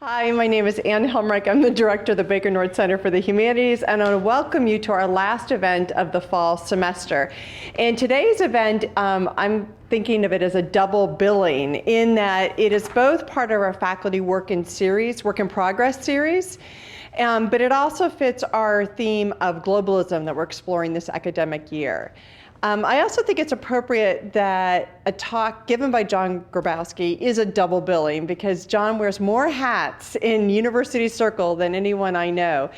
Hi, my name is Ann Helmreich. I'm the director of the Baker North Center for the Humanities, and I want to welcome you to our last event of the fall semester. In today's event, I'm thinking of it as a double billing in that it is both part of our faculty work in progress series, but it also fits our theme of globalism that we're exploring this academic year. I also think it's appropriate that a talk given by John Grabowski is a double billing because John wears more hats in university circle than anyone I know.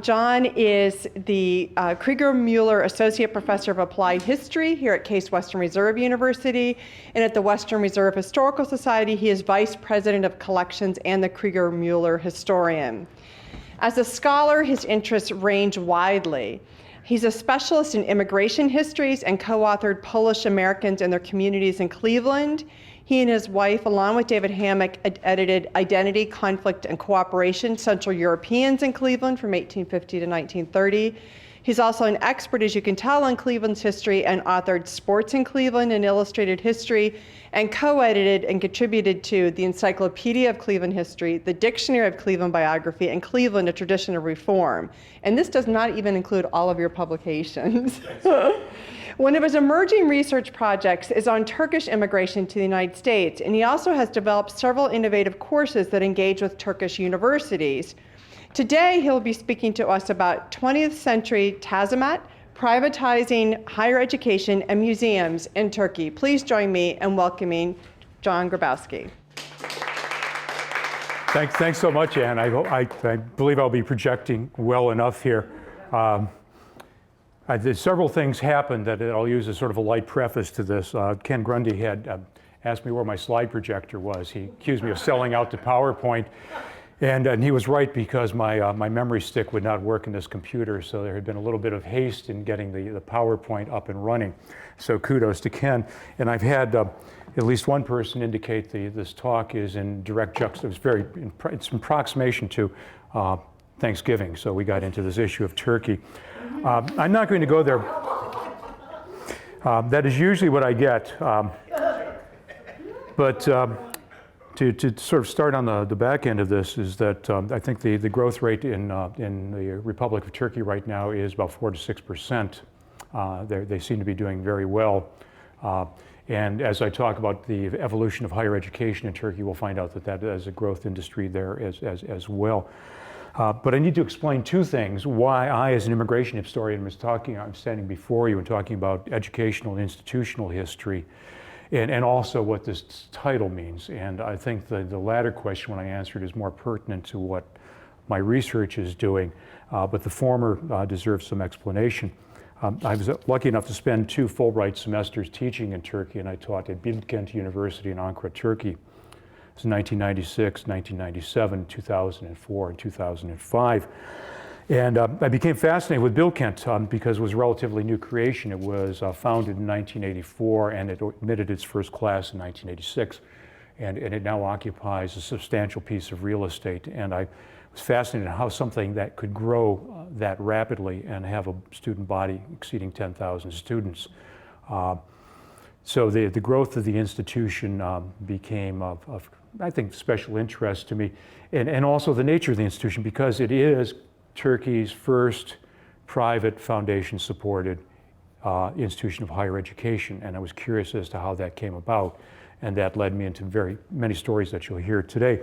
John is the Krieger-Mueller Associate Professor of Applied History here at Case Western Reserve University, and at the Western Reserve Historical Society, he is Vice President of Collections and the Krieger-Mueller Historian. As a scholar, his interests range widely. He's a specialist in immigration histories and co-authored Polish Americans and Their Communities in Cleveland. He and his wife, along with David Hammack, edited Identity, Conflict, and Cooperation, Central Europeans in Cleveland from 1850 to 1930. He's also an expert, as you can tell, on Cleveland's history and authored Sports in Cleveland and Illustrated History, and co-edited and contributed to the Encyclopedia of Cleveland History, the Dictionary of Cleveland Biography, and Cleveland, A Tradition of Reform. And this does not even include all of your publications. One of his emerging research projects is on Turkish immigration to the United States, and he also has developed several innovative courses that engage with Turkish universities. Today, he'll be speaking to us about 20th century Tanzimat, privatizing higher education and museums in Turkey. Please join me in welcoming John Grabowski. Thanks so much, Ann. I believe I'll be projecting well enough here. Several things happened that I'll use as sort of a light preface to this. Ken Grundy had asked me where my slide projector was. He accused me of selling out to PowerPoint. And he was right because my memory stick would not work in this computer, so there had been a little bit of haste in getting the PowerPoint up and running. So kudos to Ken. And I've had at least one person indicate this talk is in direct juxtaposition. It's an approximation to Thanksgiving, so we got into this issue of Turkey. I'm not going to go there. That is usually what I get. To sort of start on the back end of this is that I think the growth rate in the Republic of Turkey right now is about 4 to 6%. They seem to be doing very well. And as I talk about the evolution of higher education in Turkey, we'll find out that is a growth industry there as well. But I need to explain two things. Why I, as an immigration historian, I'm standing before you and talking about educational and institutional history. And also what this title means. And I think the latter question, when I answered, is more pertinent to what my research is doing, but the former deserves some explanation. I was lucky enough to spend 2 Fulbright semesters teaching in Turkey, and I taught at Bilkent University in Ankara, Turkey. It was 1996, 1997, 2004, and 2005. And I became fascinated with Bilkent because it was a relatively new creation. It was founded in 1984 and it admitted its first class in 1986. And it now occupies a substantial piece of real estate. And I was fascinated how something that could grow that rapidly and have a student body exceeding 10,000 students. So the growth of the institution became of, I think, special interest to me. And also the nature of the institution, because it is Turkey's first private foundation-supported institution of higher education, and I was curious as to how that came about, and that led me into very many stories that you'll hear today.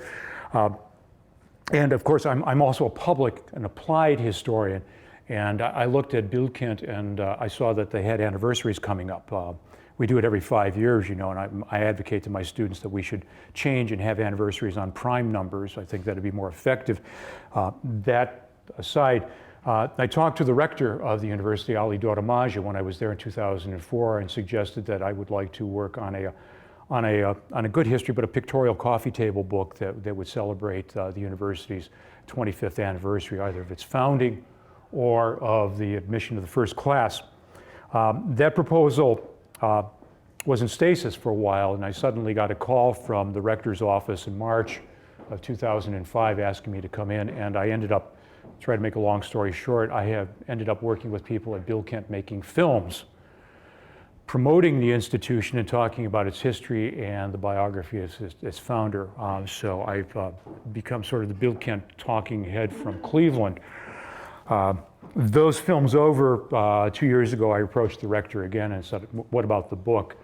And of course, I'm also a public and applied historian, and I looked at Bilkent and I saw that they had anniversaries coming up. We do it every 5 years, you know, and I advocate to my students that we should change and have anniversaries on prime numbers. I think that'd be more effective. That aside, I talked to the rector of the university, Ihsan Dogramaci, when I was there in 2004, and suggested that I would like to work on a good history, but a pictorial coffee table book that would celebrate the university's 25th anniversary, either of its founding or of the admission of the first class. That proposal was in stasis for a while, and I suddenly got a call from the rector's office in March of 2005 asking me to come in, and I ended up, try to make a long story short, I have ended up working with people at Bilkent making films promoting the institution and talking about its history and the biography of its founder. So I've become sort of the Bilkent talking head from Cleveland. Those films over, 2 years ago, I approached the rector again and said, what about the book?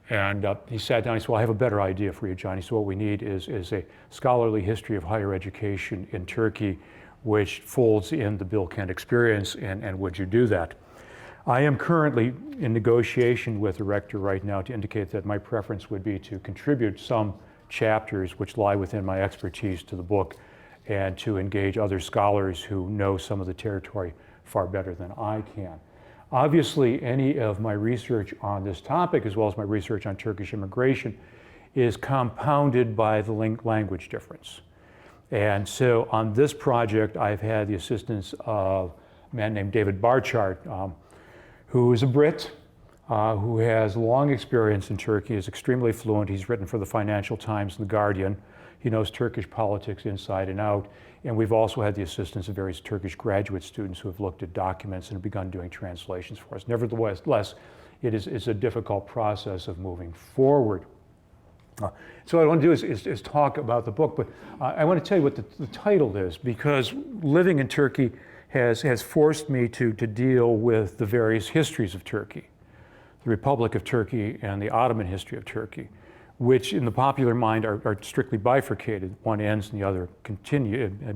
And he sat down and he said, well, I have a better idea for you, John. He said, what we need is a scholarly history of higher education in Turkey, which folds in the Bilkent experience, and would you do that? I am currently in negotiation with the rector right now to indicate that my preference would be to contribute some chapters which lie within my expertise to the book and to engage other scholars who know some of the territory far better than I can. Obviously, any of my research on this topic, as well as my research on Turkish immigration, is compounded by the language difference. And so on this project, I've had the assistance of a man named David Barchard, who is a Brit, who has long experience in Turkey, is extremely fluent. He's written for the Financial Times and the Guardian. He knows Turkish politics inside and out. And we've also had the assistance of various Turkish graduate students who have looked at documents and have begun doing translations for us. Nevertheless, it is a difficult process of moving forward. So what I want to do is talk about the book, but I want to tell you what the title is, because living in Turkey has forced me to deal with the various histories of Turkey, the Republic of Turkey and the Ottoman history of Turkey, which in the popular mind are strictly bifurcated. One ends and the other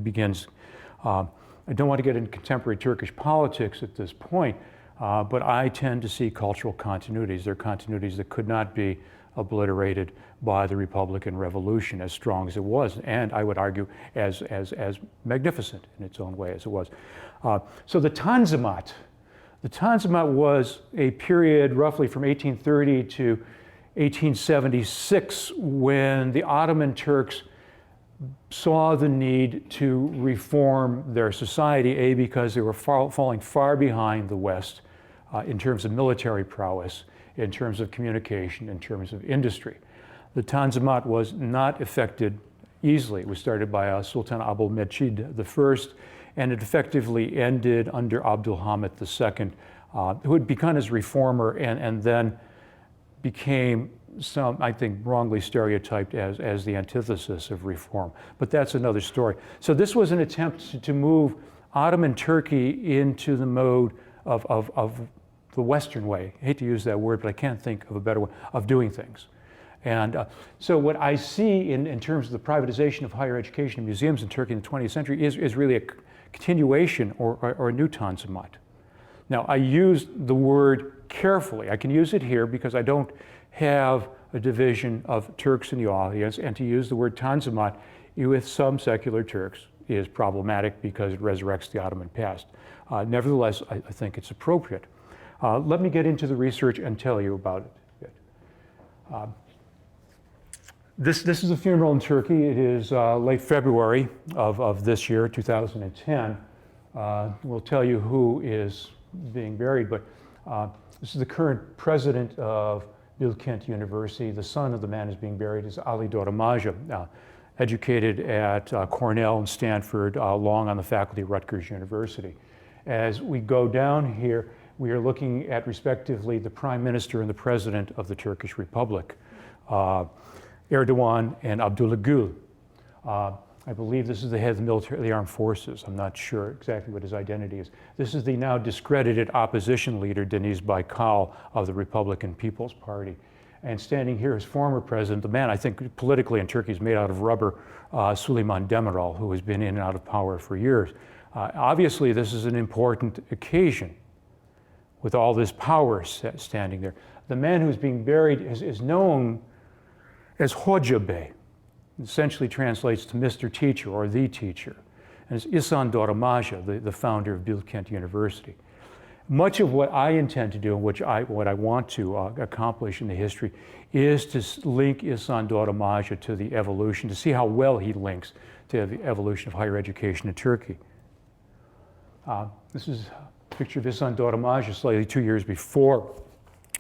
begins. I don't want to get into contemporary Turkish politics at this point, but I tend to see cultural continuities. They're continuities that could not be obliterated by the Republican Revolution, as strong as it was, and I would argue as magnificent in its own way as it was. So the Tanzimat was a period roughly from 1830 to 1876 when the Ottoman Turks saw the need to reform their society, because they were falling far behind the West in terms of military prowess, in terms of communication, in terms of industry. The Tanzimat was not effected easily. It was started by Sultan Abdülmecid I, and it effectively ended under Abdülhamid II, who had begun as reformer and then became I think, wrongly stereotyped as the antithesis of reform. But that's another story. So this was an attempt to move Ottoman Turkey into the mode of the Western way. I hate to use that word, but I can't think of a better way of doing things. And so what I see in terms of the privatization of higher education and museums in Turkey in the 20th century is really a continuation or a new Tanzimat. Now, I use the word carefully. I can use it here because I don't have a division of Turks in the audience, and to use the word Tanzimat with some secular Turks is problematic because it resurrects the Ottoman past. Nevertheless, I think it's appropriate. Let me get into the research and tell you about it. This is a funeral in Turkey. It is late February of this year, 2010. We'll tell you who is being buried, but this is the current president of Bilkent University. The son of the man who's being buried is İhsan Dogramaci, educated at Cornell and Stanford, long on the faculty at Rutgers University. As we go down here, we are looking at respectively the prime minister and the president of the Turkish Republic, Erdogan and Abdullah Gül. I believe this is the head of the military, the armed forces. I'm not sure exactly what his identity is. This is the now discredited opposition leader, Deniz Baykal, of the Republican People's Party. And standing here is former president, the man I think politically in Turkey is made out of rubber, Süleyman Demirel, who has been in and out of power for years. Obviously, this is an important occasion with all this power standing there. The man who's being buried is known as Hoca Bey. Essentially translates to Mr. Teacher or the Teacher. And it's Ihsan Dogramaci, the founder of Bilkent University. Much of what I intend to do, and what I want to accomplish in the history, is to link Ihsan Dogramaci to the evolution, to see how well he links to the evolution of higher education in Turkey. This is a picture of Ihsan Dogramaci slightly 2 years before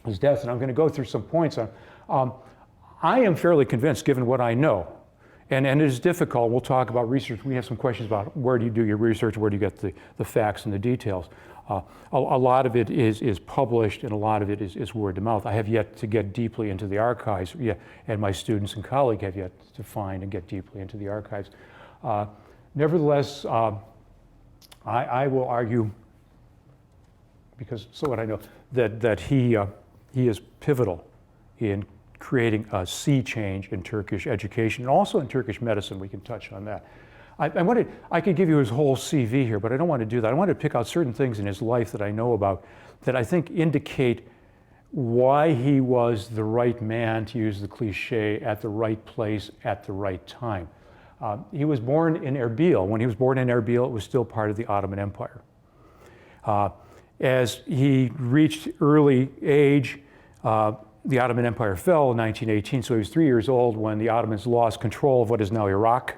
his death, and I'm going to go through some points on. I am fairly convinced, given what I know, and it is difficult. We'll talk about research. We have some questions about where do you do your research, where do you get the facts and the details. A lot of it is published, and a lot of it is word of mouth. I have yet to get deeply into the archives, and my students and colleagues have yet to find and get deeply into the archives. Nevertheless, I will argue, because so what I know, that he is pivotal in creating a sea change in Turkish education and also in Turkish medicine. We can touch on that. I could give you his whole CV here, but I don't want to do that. I want to pick out certain things in his life that I know about that I think indicate why he was the right man, to use the cliche, at the right place at the right time. He was born in Erbil. When he was born in Erbil, it was still part of the Ottoman Empire. As he reached early age, the Ottoman Empire fell in 1918, so he was 3 years old when the Ottomans lost control of what is now Iraq.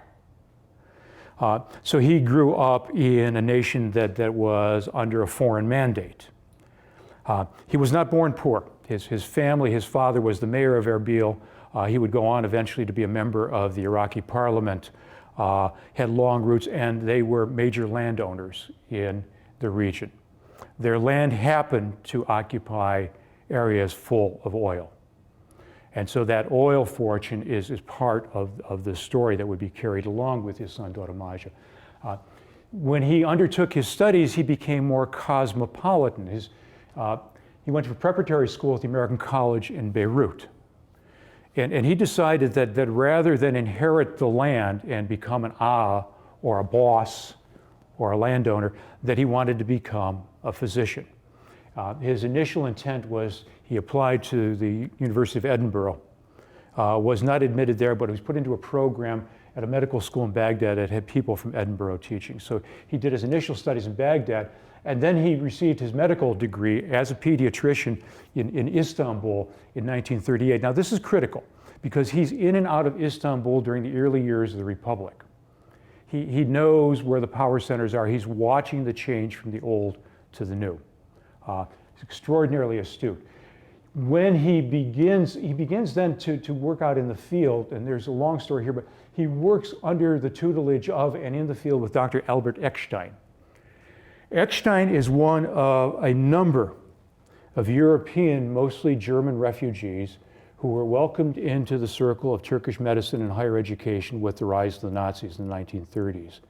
So he grew up in a nation that was under a foreign mandate. He was not born poor. His family, his father was the mayor of Erbil. He would go on eventually to be a member of the Iraqi parliament, had long roots, and they were major landowners in the region. Their land happened to occupy areas full of oil. And so that oil fortune is part of the story that would be carried along with Ihsan Dogramaci. When he undertook his studies, he became more cosmopolitan. He went to a preparatory school at the American College in Beirut. And he decided that rather than inherit the land and become an or a boss or a landowner, that he wanted to become a physician. His initial intent was he applied to the University of Edinburgh, was not admitted there, but was put into a program at a medical school in Baghdad that had people from Edinburgh teaching. So he did his initial studies in Baghdad, and then he received his medical degree as a pediatrician in Istanbul in 1938. Now this is critical because he's in and out of Istanbul during the early years of the Republic. He knows where the power centers are. He's watching the change from the old to the new. He's extraordinarily astute. When he begins then to work out in the field, and there's a long story here, but he works under the tutelage of and in the field with Dr. Albert Eckstein. Eckstein is one of a number of European, mostly German refugees who were welcomed into the circle of Turkish medicine and higher education with the rise of the Nazis in the 1930s.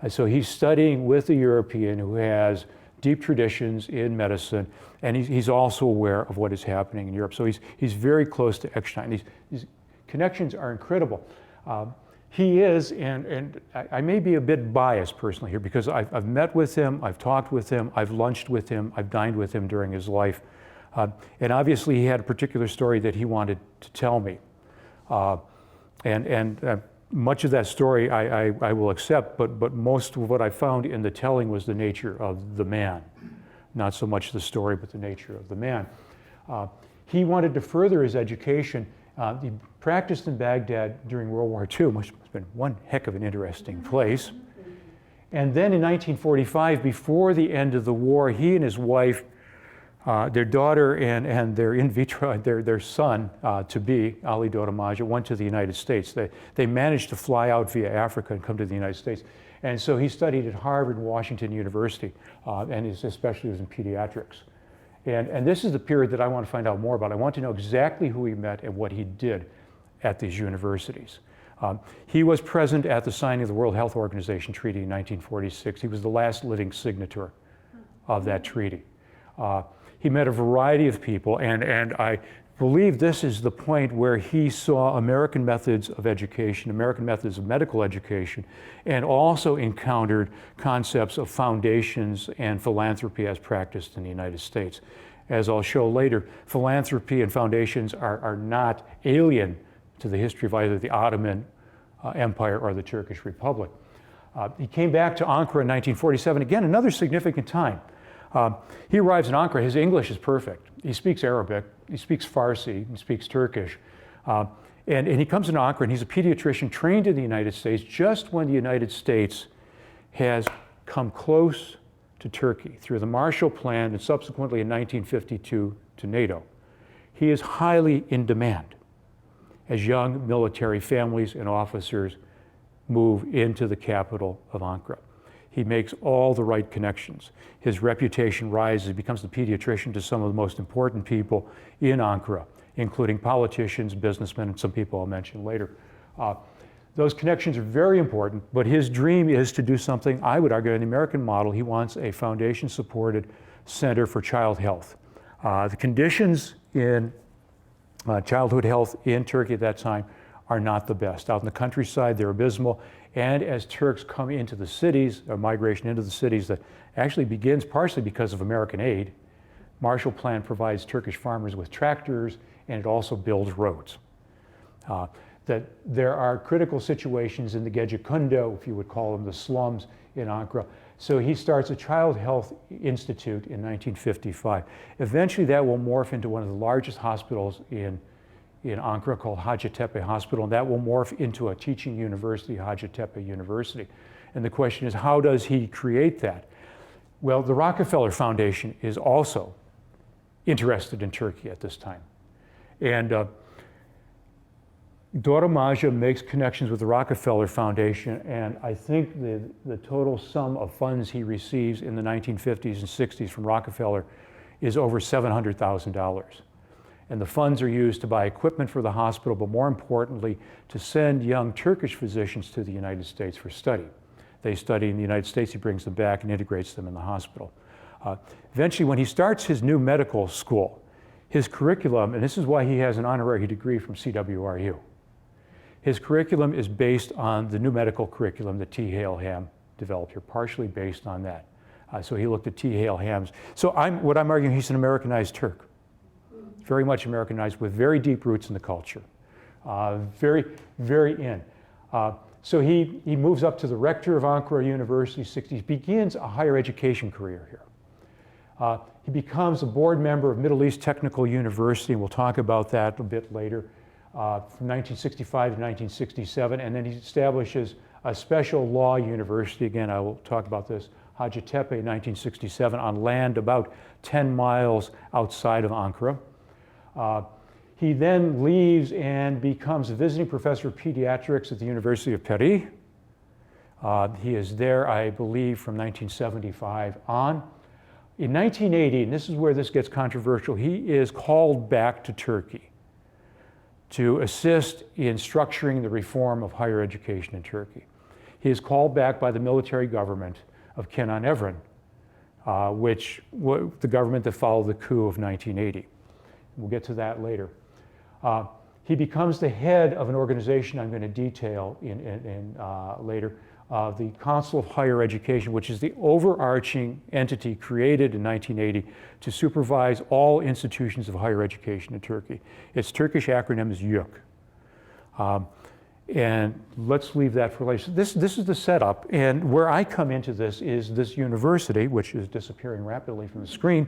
And so he's studying with a European who has deep traditions in medicine, and he's also aware of what is happening in Europe. So he's very close to Eckstein. These connections are incredible. He is, and I may be a bit biased personally here because I've met with him, I've talked with him, I've lunched with him, I've dined with him during his life. And obviously he had a particular story that he wanted to tell me. Much of that story I will accept, but most of what I found in the telling was the nature of the man. Not so much the story, but the nature of the man. He wanted to further his education. He practiced in Baghdad during World War II, which has been one heck of an interesting place. And then in 1945, before the end of the war, he and his wife, their daughter and their in vitro, their son to be, Ali Dogramaci, went to the United States. They managed to fly out via Africa and come to the United States. And so he studied at Harvard and Washington University, and especially was in pediatrics. And this is the period that I want to find out more about. I want to know exactly who he met and what he did at these universities. He was present at the signing of the World Health Organization Treaty in 1946. He was the last living signature of that treaty. He met a variety of people, and I believe this is the point where he saw American methods of education, American methods of medical education, and also encountered concepts of foundations and philanthropy as practiced in the United States. As I'll show later, philanthropy and foundations are not alien to the history of either the Ottoman Empire or the Turkish Republic. He came back to Ankara in 1947, again, another significant time. He arrives in Ankara. His English is perfect. He speaks Arabic, he speaks Farsi, he speaks Turkish. And he comes into Ankara, and he's a pediatrician trained in the United States just when the United States has come close to Turkey through the Marshall Plan and subsequently in 1952 to NATO. He is highly in demand as young military families and officers move into the capital of Ankara. He makes all the right connections. His reputation rises. He becomes the pediatrician to some of the most important people in Ankara, including politicians, businessmen, and some people I'll mention later. Those connections are very important, but his dream is to do something, I would argue, in the American model. He wants a foundation-supported center for child health. The conditions in childhood health in Turkey at that time are not the best. Out in the countryside, they're abysmal. And as Turks come into the cities, a migration into the cities that actually begins partially because of American aid, Marshall Plan provides Turkish farmers with tractors, and it also builds roads. That there are critical situations in the Gecekunde, if you would call them, the slums in Ankara. So he starts a Child Health Institute in 1955. Eventually that will morph into one of the largest hospitals in Ankara called Hacettepe Hospital, and that will morph into a teaching university, Hacettepe University. And the question is, how does he create that? Well, the Rockefeller Foundation is also interested in Turkey at this time. And Dogramaci makes connections with the Rockefeller Foundation, and I think the total sum of funds he receives in the 1950s and 60s from Rockefeller is over $700,000. And the funds are used to buy equipment for the hospital, but more importantly, to send young Turkish physicians to the United States for study. They study in the United States, he brings them back and integrates them in the hospital. Eventually, when he starts his new medical school, his curriculum, and this is why he has an honorary degree from CWRU, his curriculum is based on the new medical curriculum that T. Hale Ham developed here, partially based on that. So he looked at T. Hale Ham's. So what I'm arguing, he's an Americanized Turk, very much Americanized with very deep roots in the culture, very, very in. So he moves up to the rector of Ankara University, 60s, begins a higher education career here. He becomes a board member of Middle East Technical University, and we'll talk about that a bit later. From 1965 to 1967, and then he establishes a special law university. Again, I will talk about this, Hacettepe in 1967, on land about 10 miles outside of Ankara. He then leaves and becomes a visiting professor of pediatrics at the University of Paris. He is there, I believe, from 1975 on. In 1980, and this is where this gets controversial, he is called back to Turkey to assist in structuring the reform of higher education in Turkey. He is called back by the military government of Kenan Evren, the government that followed the coup of 1980. We'll get to that later. He becomes the head of an organization I'm going to detail later, the Council of Higher Education, which is the overarching entity created in 1980 to supervise all institutions of higher education in Turkey. Its Turkish acronym is YÖK. And let's leave that for later. This is the setup, and where I come into this is this university, which is disappearing rapidly from the screen,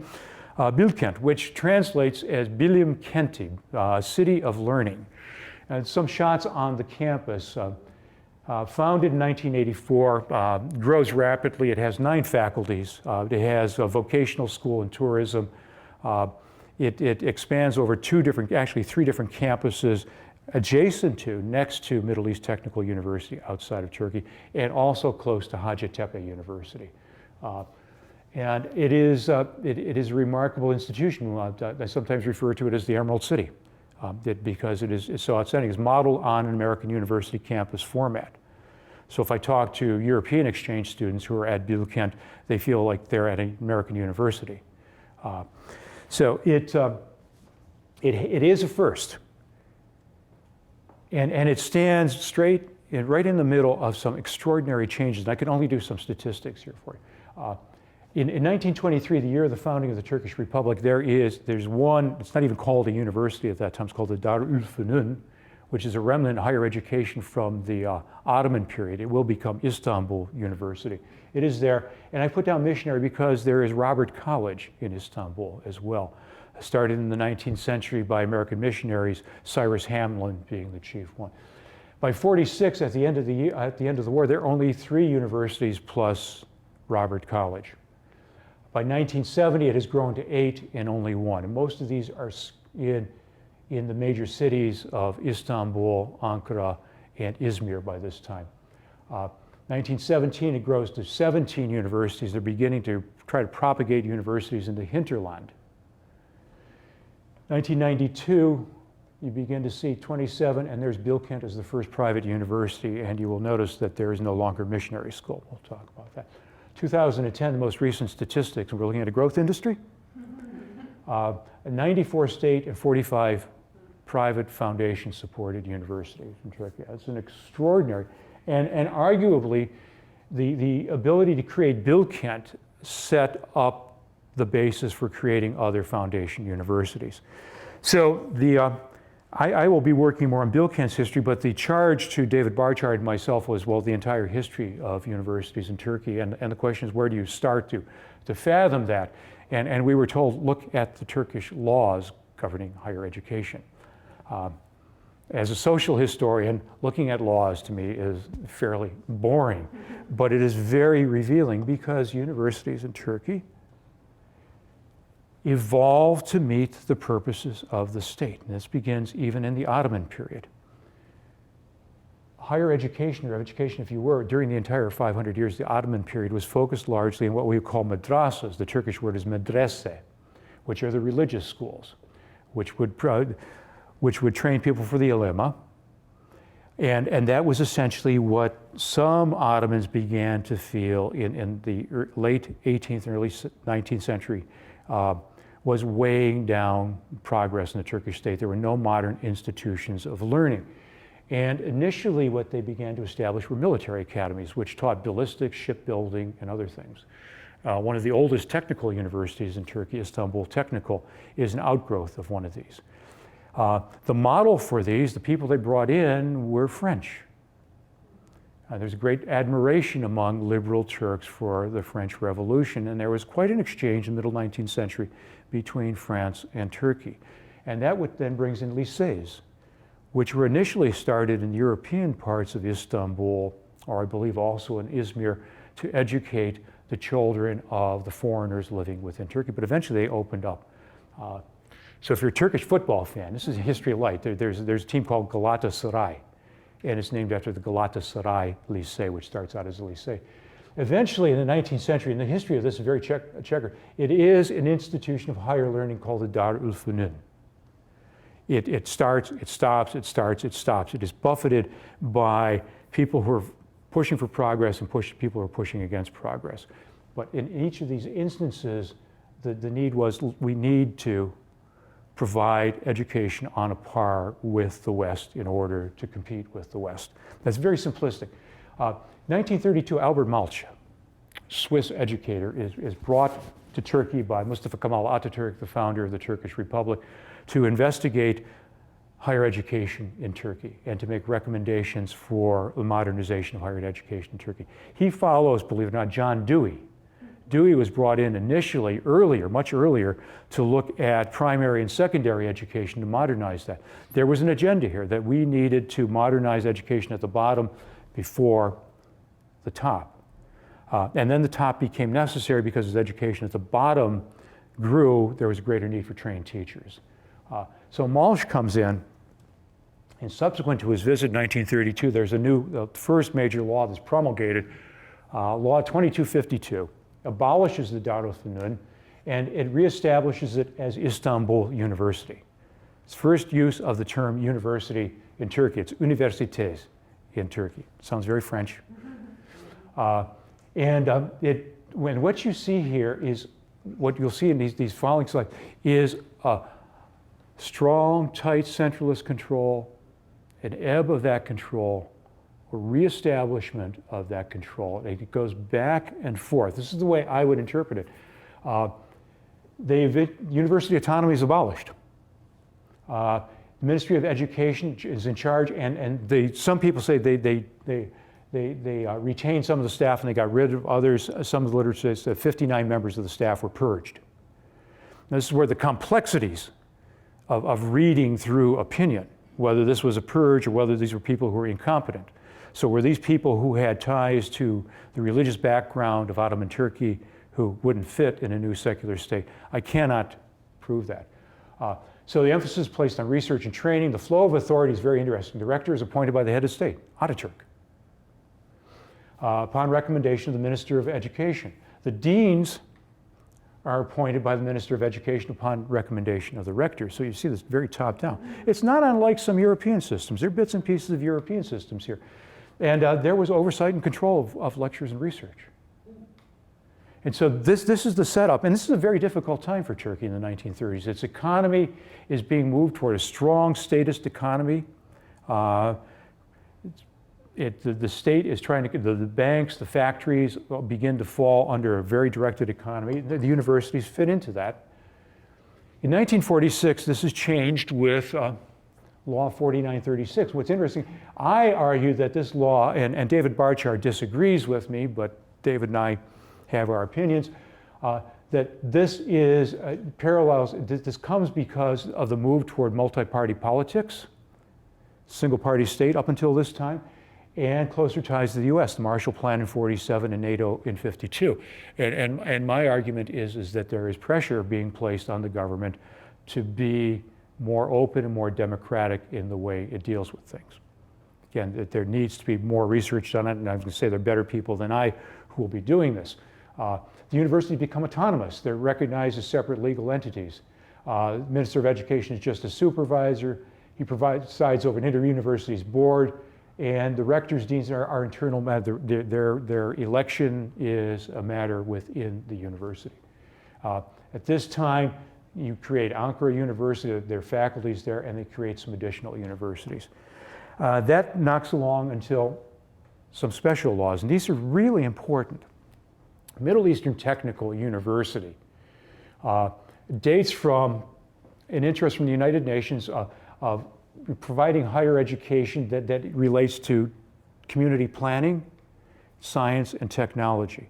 Bilkent, which translates as Bilim Kenti, city of learning. And some shots on the campus. Founded in 1984, grows rapidly. It has 9 faculties. It has a vocational school and tourism. It expands over 3 different campuses adjacent to, next to Middle East Technical University outside of Turkey, and also close to Hacettepe University. And it is a remarkable institution. I sometimes refer to it as the Emerald City. Because it's so outstanding. It's modeled on an American university campus format. So if I talk to European exchange students who are at Bilkent, they feel like they're at an American university. So it is a first. And it stands right in the middle of some extraordinary changes. And I can only do some statistics here for you. In 1923, the year of the founding of the Turkish Republic, there's one, it's not even called a university at that time, it's called the Darülfünun, which is a remnant higher education from the Ottoman period. It will become Istanbul University. It is there, and I put down missionary because there is Robert College in Istanbul as well. Started in the 19th century by American missionaries, Cyrus Hamlin being the chief one. By 46, at the end of the war, there are only 3 universities plus Robert College. By 1970, it has grown to 8 and only 1. And most of these are in the major cities of Istanbul, Ankara, and Izmir by this time. 1917, it grows to 17 universities. They're beginning to try to propagate universities into hinterland. 1992, you begin to see 27, and there's Bilkent as the first private university, and you will notice that there is no longer missionary school. We'll talk about that. 2010, the most recent statistics, and we're looking at a growth industry. 94 state and 45 private foundation-supported universities in Turkey. That's an extraordinary, and arguably, the ability to create Bilkent set up the basis for creating other foundation universities. So I will be working more on Bilkent's history, but the charge to David Barchard and myself was, well, the entire history of universities in Turkey, and the question is, where do you start to fathom that? And we were told, look at the Turkish laws governing higher education. As a social historian, looking at laws to me is fairly boring, but it is very revealing because universities in Turkey evolved to meet the purposes of the state. And this begins even in the Ottoman period. Higher education, or education if you were, during the entire 500 years, the Ottoman period was focused largely on what we call madrasas. The Turkish word is medrese, which are the religious schools, which would train people for the ulema. And that was essentially what some Ottomans began to feel in the late 18th and early 19th century was weighing down progress in the Turkish state. There were no modern institutions of learning. And initially what they began to establish were military academies, which taught ballistics, shipbuilding, and other things. One of the oldest technical universities in Turkey, Istanbul Technical, is an outgrowth of one of these. The model for these, the people they brought in, were French. There's great admiration among liberal Turks for the French Revolution, and there was quite an exchange in the middle 19th century between France and Turkey. And that then brings in lycées, which were initially started in European parts of Istanbul, or I believe also in Izmir, to educate the children of the foreigners living within Turkey, but eventually they opened up. So if you're a Turkish football fan, this is a history of light. There's a team called Galatasaray, and it's named after the Galatasaray Lycée, which starts out as a lycée. Eventually, in the 19th century, and the history of this is very checkered, it is an institution of higher learning called the Darülfünun. It starts, it stops, it starts, it stops. It is buffeted by people who are pushing for progress and people who are pushing against progress. But in each of these instances, the need was, we need to provide education on a par with the West in order to compete with the West. That's very simplistic. 1932, Albert Malch, Swiss educator, is brought to Turkey by Mustafa Kemal Atatürk, the founder of the Turkish Republic, to investigate higher education in Turkey and to make recommendations for the modernization of higher education in Turkey. He follows, believe it or not, John Dewey. Dewey was brought in initially, much earlier, to look at primary and secondary education to modernize that. There was an agenda here that we needed to modernize education at the bottom before the top. And then the top became necessary because as education at the bottom grew, there was a greater need for trained teachers. So Malch comes in, and subsequent to his visit in 1932, there's the first major law that's promulgated, Law 2252, abolishes the Darülfünun, and it reestablishes it as Istanbul University. It's first use of the term university in Turkey. It's universités in Turkey. It sounds very French. When what you see here is, what you'll see in these following slides, is a strong, tight centralist control, an ebb of that control, a reestablishment of that control. It goes back and forth. This is the way I would interpret it. University autonomy is abolished. The Ministry of Education is in charge, and some people say they retained some of the staff and they got rid of others. Some of the literature says that 59 members of the staff were purged. Now, this is where the complexities of reading through opinion, whether this was a purge or whether these were people who were incompetent. So were these people who had ties to the religious background of Ottoman Turkey who wouldn't fit in a new secular state? I cannot prove that. So the emphasis is placed on research and training. The flow of authority is very interesting. The rector is appointed by the head of state, Atatürk. upon recommendation of the Minister of Education. The deans are appointed by the Minister of Education upon recommendation of the rector. So you see this very top down. It's not unlike some European systems. There are bits and pieces of European systems here. And there was oversight and control of lectures and research. And so this is the setup, and this is a very difficult time for Turkey in the 1930s. Its economy is being moved toward a strong statist economy. The state is trying to, the banks, the factories begin to fall under a very directed economy. The universities fit into that. In 1946, this is changed with Law 4936. What's interesting, I argue that this law, and David Barchar disagrees with me, but David and I have our opinions, that this is parallels, this comes because of the move toward multi-party politics, single-party state up until this time, and closer ties to the US, the Marshall Plan in 47 and NATO in 52. And my argument is that there is pressure being placed on the government to be more open and more democratic in the way it deals with things. Again, that there needs to be more research done on it, and I was going to say there are better people than I who will be doing this. The universities become autonomous. They're recognized as separate legal entities. The Minister of Education is just a supervisor. He presides over an inter-universities board, and the rectors, deans are internal matter. Their election is a matter within the university. At this time, you create Ankara University, there are faculties there, and they create some additional universities. That knocks along until some special laws, and these are really important. Middle Eastern Technical University dates from an interest from the United Nations of providing higher education that relates to community planning, science, and technology.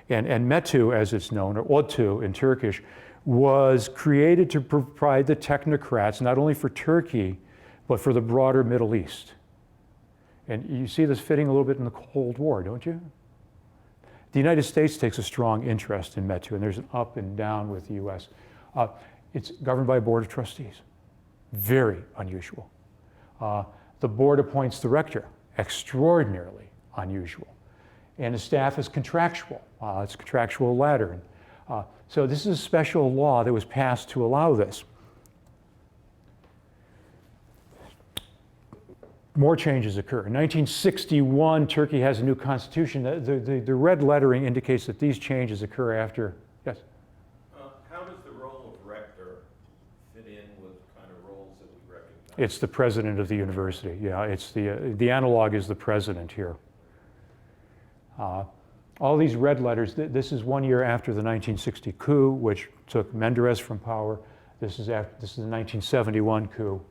And METU, as it's known, or ODTÜ in Turkish, was created to provide the technocrats, not only for Turkey, but for the broader Middle East. And you see this fitting a little bit in the Cold War, don't you? The United States takes a strong interest in METU, and there's an up and down with the US. It's governed by a board of trustees. Very unusual. The board appoints the rector, extraordinarily unusual. And the staff is contractual. It's a contractual ladder. So this is a special law that was passed to allow this. More changes occur. In 1961, Turkey has a new constitution. The red lettering indicates that these changes occur after, yes? How does the role of rector fit in with kind of roles that we recognize? It's the president of the university. Yeah, it's the analog is the president here. All these red letters, this is 1 year after the 1960 coup, which took Menderes from power. This is the 1971 coup.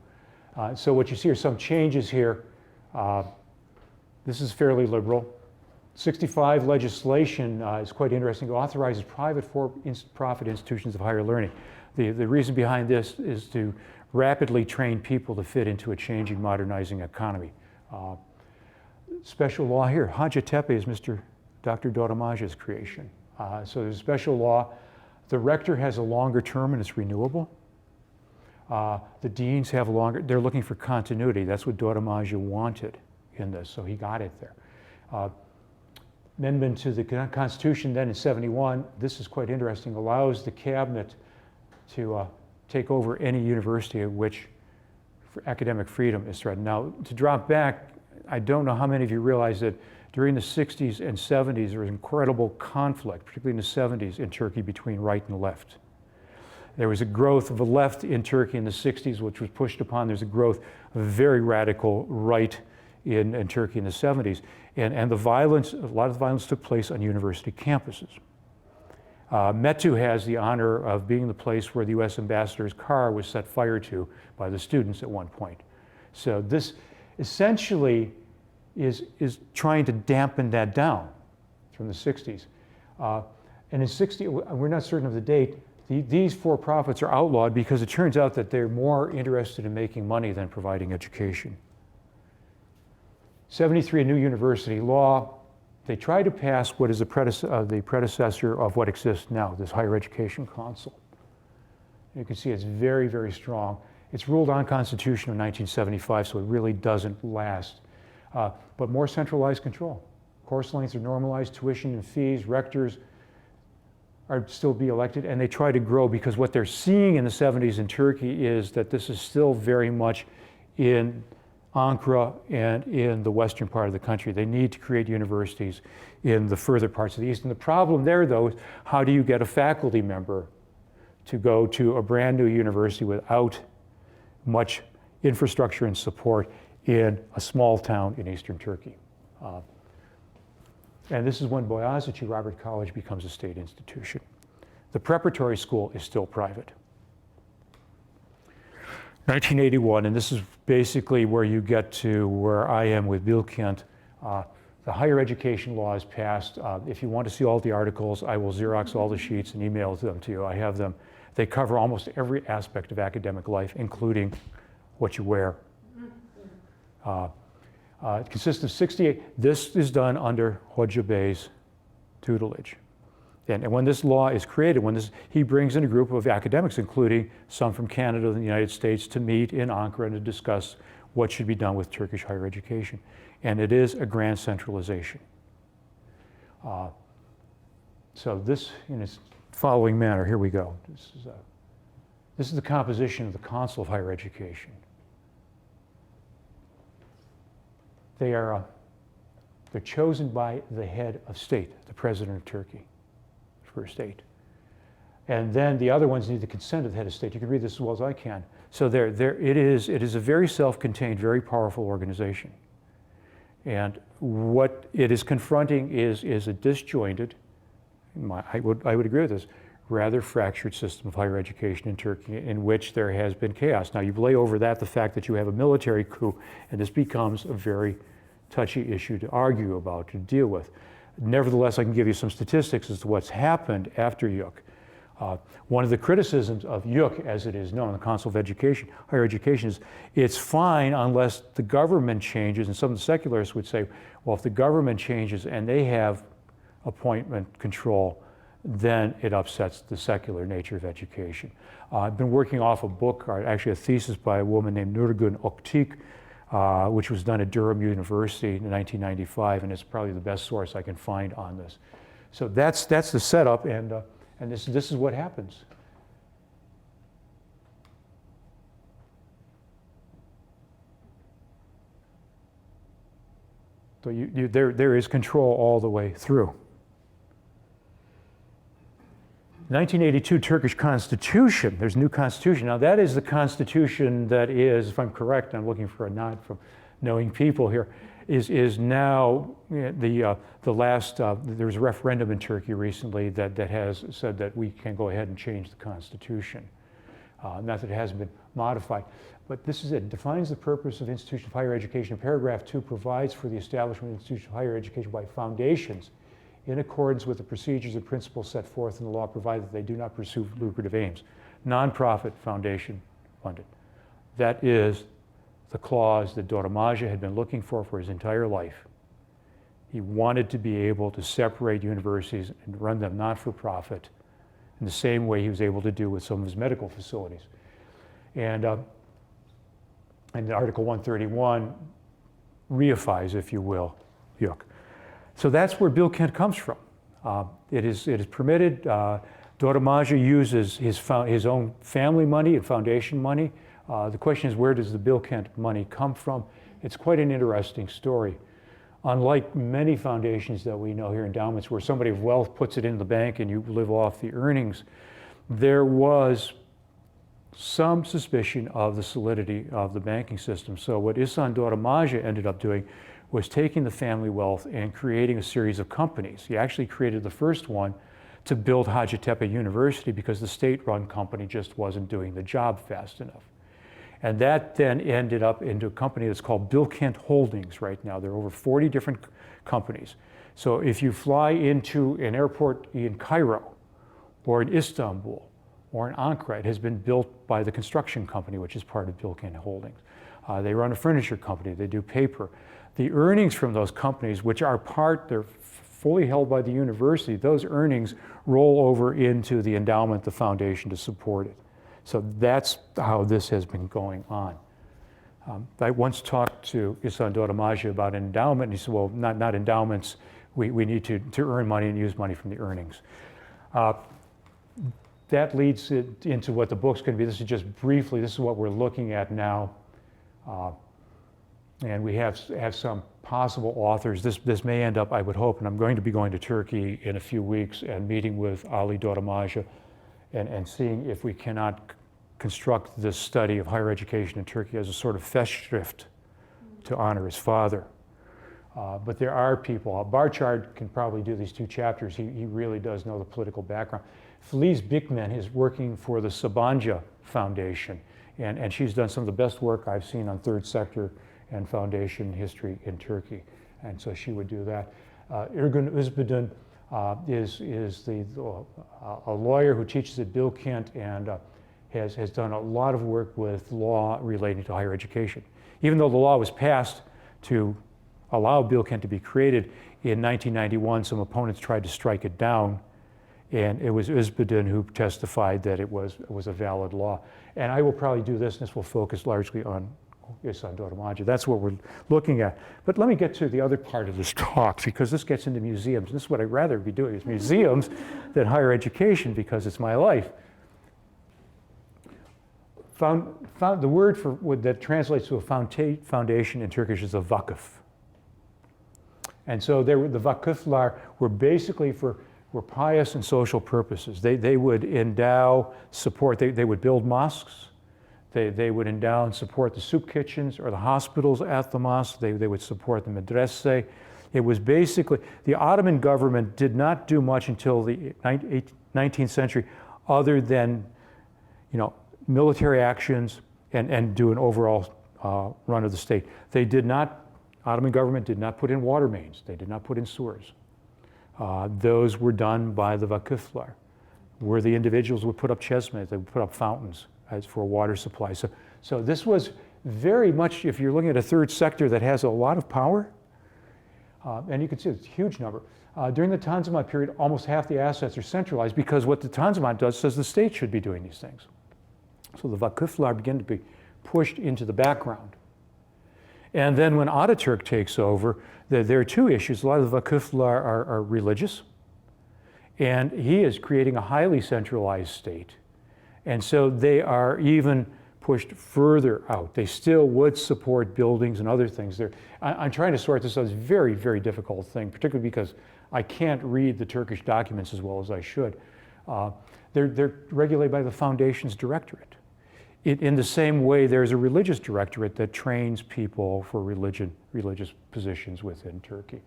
So what you see are some changes here. This is fairly liberal. 65 legislation is quite interesting. It authorizes private for-profit institutions of higher learning. The reason behind this is to rapidly train people to fit into a changing, modernizing economy. Special law here. Hacettepe is Dr. Dogramaci's creation. So there's a special law. The rector has a longer term and it's renewable. The deans have they're looking for continuity. That's what Dogramaci wanted in this, so he got it there. Amendment to the Constitution then in 71, this is quite interesting, allows the cabinet to take over any university at which academic freedom is threatened. Now, to drop back, I don't know how many of you realize that during the 60s and 70s, there was incredible conflict, particularly in the 70s, in Turkey between right and left. There was a growth of the left in Turkey in the 60s, which was pushed upon. There's a growth of a very radical right in Turkey in the 70s. And the violence, a lot of the violence took place on university campuses. METU has the honor of being the place where the US ambassador's car was set fire to by the students at one point. So this essentially is trying to dampen that down from the 60s. And in 60, we're not certain of the date, these for-profits are outlawed because it turns out that they're more interested in making money than providing education. 73, a new university law. They tried to pass what is the predecessor of what exists now, this Higher Education Council. You can see it's very, very strong. It's ruled unconstitutional in 1975, so it really doesn't last. But more centralized control. Course lengths are normalized, tuition and fees, rectors are still be elected, and they try to grow because what they're seeing in the 70s in Turkey is that this is still very much in Ankara and in the western part of the country. They need to create universities in the further parts of the east. And the problem there, though, is how do you get a faculty member to go to a brand new university without much infrastructure and support in a small town in eastern Turkey? And this is when Boğaziçi Robert College becomes a state institution. The preparatory school is still private. 1981, and this is basically where you get to where I am with Bilkent. The higher education law is passed. If you want to see all the articles, I will Xerox all the sheets and email them to you. I have them. They cover almost every aspect of academic life, including what you wear. It consists of 68. This is done under Hoca Bey's tutelage. And when this law is created, he brings in a group of academics, including some from Canada and the United States, to meet in Ankara and to discuss what should be done with Turkish higher education. And it is a grand centralization. So this, in its following manner, here we go. This is the composition of the Council of Higher Education. They're chosen by the head of state, the president of Turkey. Per state. And then the other ones need the consent of the head of state. You can read this as well as I can. So it is a very self-contained, very powerful organization. And what it is confronting is a disjointed, I would agree with this, rather fractured system of higher education in Turkey in which there has been chaos. Now you lay over that the fact that you have a military coup, and this becomes a very touchy issue to argue about, to deal with. Nevertheless, I can give you some statistics as to what's happened after YUK. One of the criticisms of YUK, as it is known, the Council of Education, Higher Education, is it's fine unless the government changes, and some of the secularists would say, well, if the government changes and they have appointment control, then it upsets the secular nature of education. I've been working off a book, or actually a thesis by a woman named Nurgün Oktik, which was done at Durham University in 1995, and it's probably the best source I can find on this. So that's the setup, and this is what happens. So there is control all the way through. 1982 Turkish Constitution, there's a new constitution. Now that is the constitution that is, if I'm correct, I'm looking for a nod from knowing people here, is now the last, there was a referendum in Turkey recently that has said that we can go ahead and change the constitution. Not that it hasn't been modified, but this is it. It defines the purpose of institution of higher education. Paragraph 2 provides for the establishment of institution of higher education by foundations in accordance with the procedures and principles set forth in the law, provided that they do not pursue lucrative aims. Nonprofit foundation funded. That is the clause that Dogramaci had been looking for his entire life. He wanted to be able to separate universities and run them not for profit in the same way he was able to do with some of his medical facilities. And Article 131 reifies, if you will, YUK. So that's where Bilkent comes from. It is permitted. Dogramaci uses his own family money and foundation money. The question is, where does the Bilkent money come from? It's quite an interesting story. Unlike many foundations that we know here, endowments, where somebody of wealth puts it in the bank and you live off the earnings, there was some suspicion of the solidity of the banking system. So what Ihsan Dogramaci ended up doing was taking the family wealth and creating a series of companies. He actually created the first one to build Hacettepe University because the state-run company just wasn't doing the job fast enough. And that then ended up into a company that's called Bilkent Holdings right now. There are over 40 different companies. So if you fly into an airport in Cairo or in Istanbul or in Ankara, it has been built by the construction company, which is part of Bilkent Holdings. They run a furniture company, they do paper. The earnings from those companies, which are they're fully held by the university, those earnings roll over into the endowment, the foundation, to support it. So that's how this has been going on. I once talked to Ihsan Dogramaci about an endowment, and he said, well, not endowments we need to earn money and use money from the earnings. That leads it into what the book's going to be. This is just briefly, this is what we're looking at now. And we have some possible authors. This may end up, I would hope, and I'm going to be going to Turkey in a few weeks and meeting with İhsan Dogramaci and seeing if we cannot construct this study of higher education in Turkey as a sort of Festschrift to honor his father. But there are people. Barchard can probably do these 2 chapters. He really does know the political background. Feliz Bikmen is working for the Sabancı Foundation, and she's done some of the best work I've seen on third sector and foundation history in Turkey, and so she would do that. Ergun Özbudun is a lawyer who teaches at Bilkent and has done a lot of work with law relating to higher education. Even though the law was passed to allow Bilkent to be created in 1991, some opponents tried to strike it down, and it was Özbudun who testified that it was a valid law. And I will probably do this, and this will focus largely on Ihsan Dogramaci. That's what we're looking at. But let me get to the other part of this talk, because this gets into museums. This is what I'd rather be doing, is museums than higher education, because it's my life. The word that translates to a foundation in Turkish is a vakıf. And so the vakıflar were basically were pious and social purposes. They would endow, support, they would build mosques, they would endow and support the soup kitchens or the hospitals at the mosque, they would support the medrese. It was basically, the Ottoman government did not do much until the 19th century other than, military actions and do an overall run of the state. Ottoman government did not put in water mains, they did not put in sewers. Those were done by the vakıflar, where the individuals would put up chesmet, they would put up fountains as for water supply. So this was very much, if you're looking at a third sector that has a lot of power, and you can see it's a huge number. During the Tanzimat period, almost half the assets are centralized, because what the Tanzimat does says the state should be doing these things. So the vakıflar begin to be pushed into the background. And then when Ataturk takes over, there are 2 issues. A lot of the vakıflar are religious, and he is creating a highly centralized state. And so they are even pushed further out. They still would support buildings and other things. I'm trying to sort this out. It's a very, very difficult thing, particularly because I can't read the Turkish documents as well as I should. They're regulated by the foundation's directorate. In the same way, there's a religious directorate that trains people for religious positions within Turkey.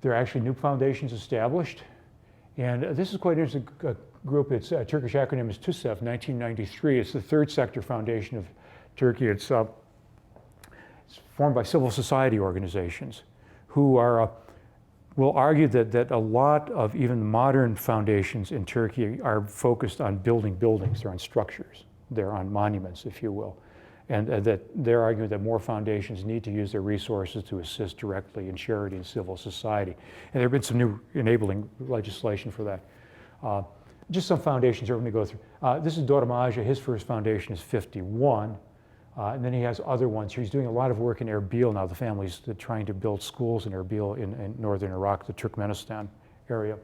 There are actually new foundations established, and this is quite an interesting group. Its Turkish acronym is TÜSEV, 1993. It's the third sector foundation of Turkey. It's formed by civil society organizations who will argue that a lot of even modern foundations in Turkey are focused on building buildings. They're on structures. They're on monuments, if you will. And that they're arguing that more foundations need to use their resources to assist directly in charity and civil society. And there have been some new enabling legislation for that. Just some foundations here, let me go through. This is Dogramaci. His first foundation is 51. And then he has other ones. He's doing a lot of work in Erbil now. The family's trying to build schools in Erbil in northern Iraq, the Turkmenistan area.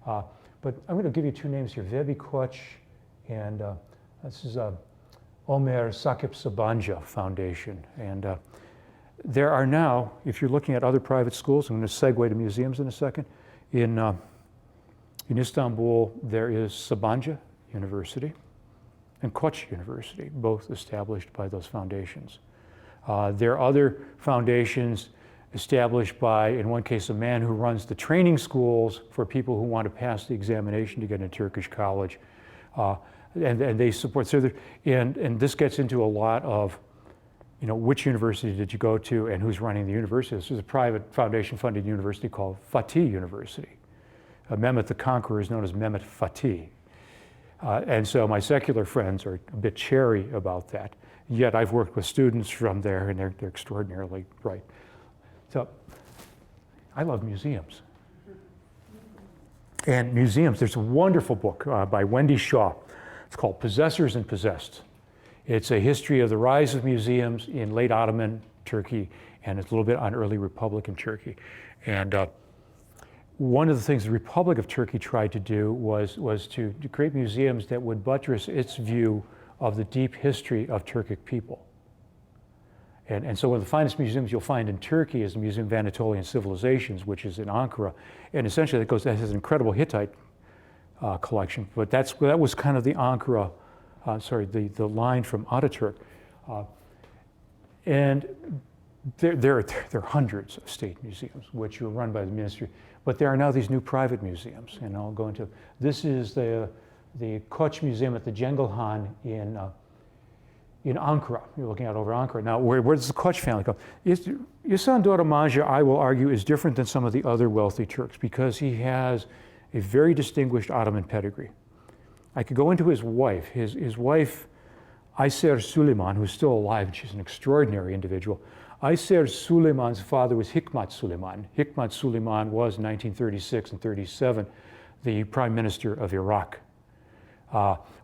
But I'm going to give you 2 names here, Vebi Koç, and this is Ömer Sakip Sabancı Foundation. And there are now, if you're looking at other private schools, I'm going to segue to museums in a second. In Istanbul, there is Sabancı University and Koç University, both established by those foundations. There are other foundations established by, in one case, a man who runs the training schools for people who want to pass the examination to get into Turkish college. And they support, and this gets into a lot of, which university did you go to and who's running the university. This is a private foundation-funded university called Fatih University. Mehmet the Conqueror is known as Mehmet Fatih. And so my secular friends are a bit chary about that. Yet I've worked with students from there, and they're extraordinarily bright. So I love museums. And museums, there's a wonderful book by Wendy Shaw. It's called Possessors and Possessed. It's a history of the rise of museums in late Ottoman Turkey, and it's a little bit on early Republic in Turkey. And one of the things the Republic of Turkey tried to do was to create museums that would buttress its view of the deep history of Turkic people. And so one of the finest museums you'll find in Turkey is the Museum of Anatolian Civilizations, which is in Ankara. And essentially that has an incredible Hittite collection. But that was kind of the Ankara, the line from Ataturk. And there are hundreds of state museums which are run by the ministry. But there are now these new private museums, and I'll go into. This is the Koç Museum at the Cengizhan in Ankara. You're looking out over Ankara. Now, where does the Koç family come? Ihsan Dogramaci, I will argue, is different than some of the other wealthy Turks because he has a very distinguished Ottoman pedigree. I could go into his wife. His wife, Ayser Süleyman, who's still alive, and she's an extraordinary individual. Ayser Süleyman's father was Hikmat Süleyman. Hikmat Süleyman was, in 1936 and 37, the prime minister of Iraq.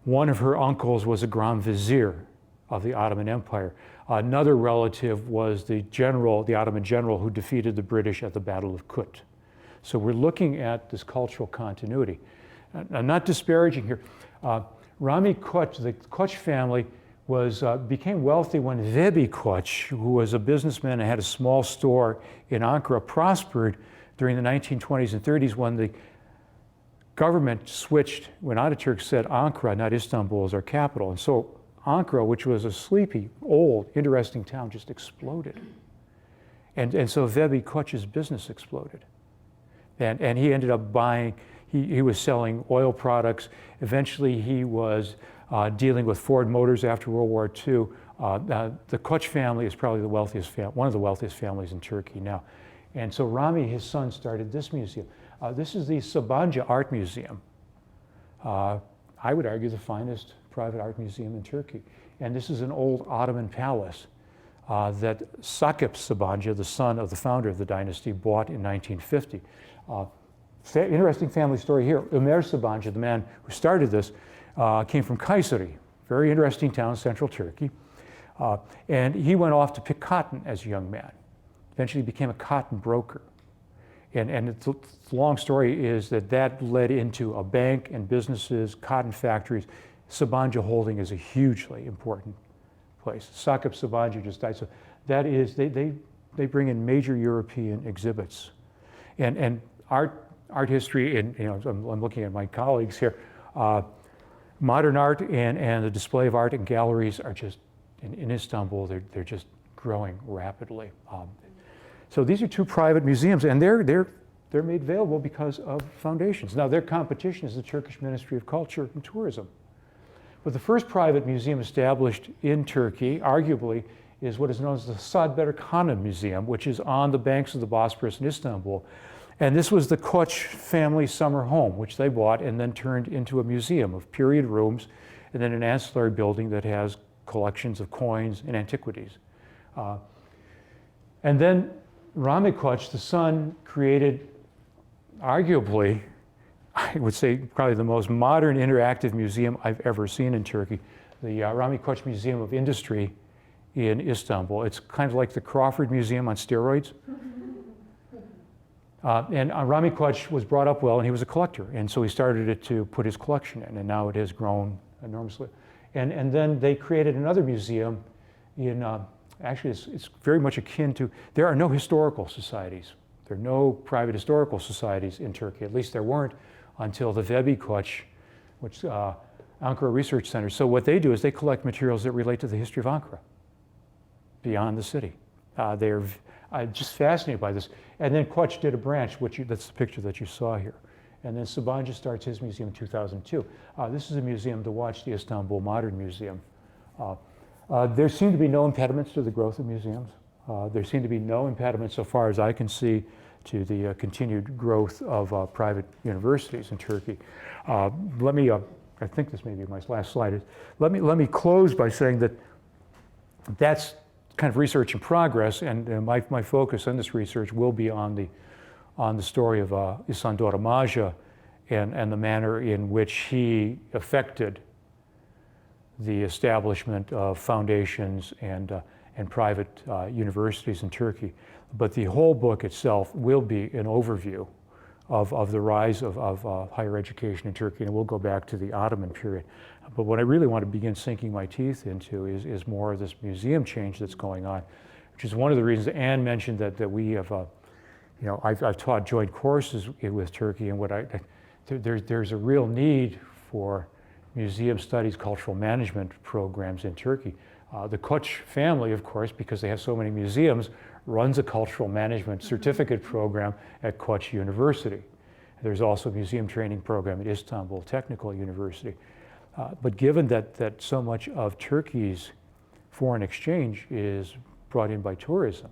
One of her uncles was a Grand Vizier of the Ottoman Empire. Another relative was the Ottoman general who defeated the British at the Battle of Kut. So we're looking at this cultural continuity. I'm not disparaging here. Rami Koç, the Koç family, became wealthy when Vehbi Koç, who was a businessman and had a small store in Ankara, prospered during the 1920s and 30s when the government switched, when Ataturk said Ankara, not Istanbul, as our capital. And so Ankara, which was a sleepy, old, interesting town, just exploded. And so Vehbi Koç's business exploded. And he ended up buying, he was selling oil products. Eventually he was dealing with Ford Motors after World War II. The Koç family is probably the wealthiest one of the wealthiest families in Turkey now. And so Rami, his son, started this museum. This is the Sabancı Art Museum. I would argue the finest private art museum in Turkey. And this is an old Ottoman palace that Sakip Sabancı, the son of the founder of the dynasty, bought in 1950. Interesting family story here. Ömer Sabancı, the man who started this, came from Kayseri, very interesting town, central Turkey. And he went off to pick cotton as a young man. Eventually became a cotton broker. And the long story is that led into a bank and businesses, cotton factories. Sabancı Holding is a hugely important place. Sakip Sabancı just died. So that is, they bring in major European exhibits. And art history, and I'm looking at my colleagues here, modern art and the display of art in galleries are just, in Istanbul, they're just growing rapidly. So these are two private museums, and they're made available because of foundations. Now their competition is the Turkish Ministry of Culture and Tourism. But the first private museum established in Turkey, arguably, is what is known as the Saadetberk Museum, which is on the banks of the Bosporus in Istanbul. And this was the Koç family summer home, which they bought and then turned into a museum of period rooms, and then an ancillary building that has collections of coins and antiquities. And then Rami Koç, the son, created arguably, I would say, probably the most modern interactive museum I've ever seen in Turkey, the Rami Koç Museum of Industry in Istanbul. It's kind of like the Crawford Museum on steroids. And Rami Koç was brought up well, and he was a collector, and so he started it to put his collection in, and now it has grown enormously. And then they created another museum in, actually it's very much akin to, there are no historical societies. There are no private historical societies in Turkey, at least there weren't until the Vehbi Koç, which Ankara Research Center. So what they do is they collect materials that relate to the history of Ankara, beyond the city. They're just fascinated by this. And then Koç did a branch, that's the picture that you saw here. And then Sabancı starts his museum in 2002. This is a museum to watch, the Istanbul Modern Museum. There seem to be no impediments to the growth of museums. There seem to be no impediments, so far as I can see, to the continued growth of private universities in Turkey. Let me, I think this may be my last slide. Let me close by saying that that's kind of research in progress, and my focus on this research will be on the story of Ihsan Dogramaci and the manner in which he affected the establishment of foundations and and private universities in Turkey. But the whole book itself will be an overview of the rise of higher education in Turkey, and we'll go back to the Ottoman period. But what I really want to begin sinking my teeth into is more of this museum change that's going on, which is one of the reasons Anne mentioned that we have, I've taught joint courses with Turkey, and there's a real need for museum studies, cultural management programs in Turkey. The Koç family, of course, because they have so many museums, runs a cultural management certificate program at Koç University. There's also a museum training program at Istanbul Technical University. But given that so much of Turkey's foreign exchange is brought in by tourism,